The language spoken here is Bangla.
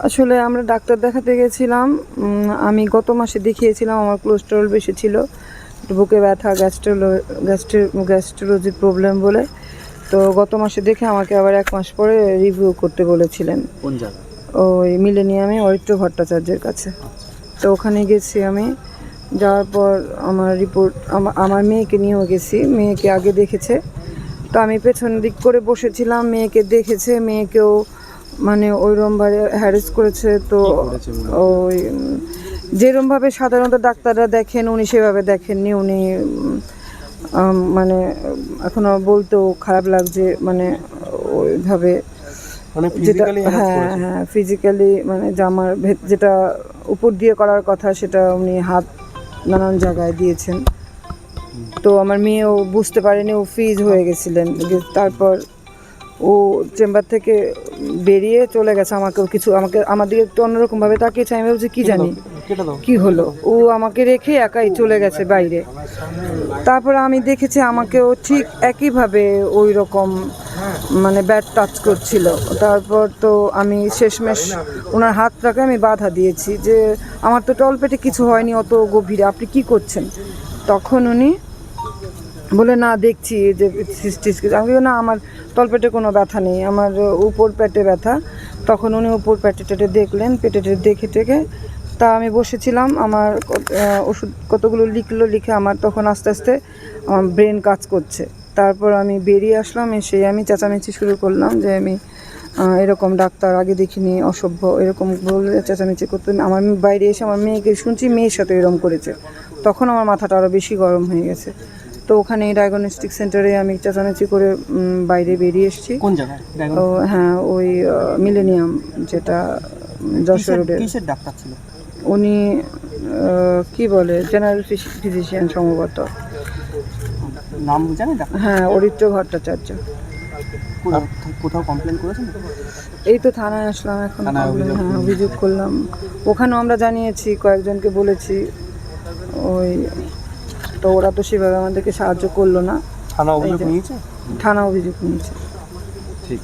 আসলে আমরা ডাক্তার দেখাতে গেছিলাম। আমি গত মাসে দেখিয়েছিলাম, আমার কোলেস্টেরল বেশি ছিল, বুকে ব্যথা, গ্যাস্ট্রোলজির প্রবলেম বলে। তো গত মাসে দেখে আমাকে আবার 1 মাস পরে রিভিউ করতে বলেছিলেন। কোন জায়গায়? ওই মিলেনিয়ামে অরিত্র ভট্টাচার্যের কাছে। তো ওখানে গেছি আমি। যাওয়ার পর আমার রিপোর্ট, আমার মেয়েকে নিয়েও গেছি, মেয়েকে আগে দেখেছে। তো আমি পেছন দিক করে বসেছিলাম, মেয়েকে দেখেছে, মেয়েকেও মানে ওইরকমভাবে হ্যারেস করেছে। তো ওই যেরমভাবে সাধারণত ডাক্তাররা দেখেন উনি সেভাবে দেখেননি। উনি মানে এখনও বলতেও খারাপ লাগছে, মানে ওইভাবে যেটা, হ্যাঁ ফিজিক্যালি, মানে জামার যেটা উপর দিয়ে করার কথা সেটা উনি হাত নানান জায়গায় দিয়েছেন। তো আমার মেয়েও বুঝতে পারেনি, ও ফ্রিজ হয়ে গেছিলেন। তারপর ও চেম্বার থেকে বেরিয়ে চলে গেছে। আমার দিকে একটু অন্যরকমভাবে তাকিয়েছে। আমি ভাবছি কী জানি কি হলো, ও আমাকে রেখে একাই চলে গেছে বাইরে। তারপর আমি দেখেছি আমাকেও ঠিক একইভাবে ওই রকম মানে ব্যাড টাচ করছিল। তারপর তো আমি শেষমেশ ওনার হাতটাকে আমি বাধা দিয়েছি যে আমার তো তলপেটে কিছু হয়নি অত গভীরে, আপনি কি করছেন? তখন উনি বলে না দেখছি যে আমি না, আমার তলপেটে কোনো ব্যথা নেই, আমার উপর পেটে ব্যথা। তখন উনি উপর পেটে টেটে দেখলেন, পেটে দেখে টেকে। তা আমি বসেছিলাম, আমার ওষুধ কতগুলো লিখে আমার তখন আস্তে আস্তে আমার ব্রেন কাজ করছে। তারপর আমি বেরিয়ে আসলাম, এসে আমি চেঁচামেচি শুরু করলাম যে আমি এরকম ডাক্তার আগে দেখিনি, অসভ্য, এরকম বলে চেঁচামেচি করতেন। আমার বাইরে এসে আমার মেয়েকে শুনছি মেয়ের সাথে এরকম করেছে। তখন আমার মাথাটা আরও বেশি গরম হয়ে গেছে। তো ওখানে ডায়াগনস্টিক সেন্টারে আমি চেঁচামেচি করে বাইরে বেরিয়ে এসেছি। কোন জায়গায়? ও হ্যাঁ, ওই মিলেনিয়াম, যেটা যশোর রোডের। কিসের ডাক্তার ছিল উনি? কি বলে, জেনারেল ফিজিশিয়ান সম্ভবত। নাম জানেন ডাক্তার? হ্যাঁ, অরিত্র ভট্টাচার্য। কোথাও কমপ্লেন করেছেন? এই তো থানায় আসলাম এখন, হ্যাঁ অভিযোগ করলাম। ওখানেও আমরা জানিয়েছি, কয়েকজনকে বলেছি। ওই তো ওরা তো সেভাবে আমাদেরকে সাহায্য করলো না। থানা অভিযোগ নিয়েছে? থানা অভিযোগ নিয়েছে। ঠিক।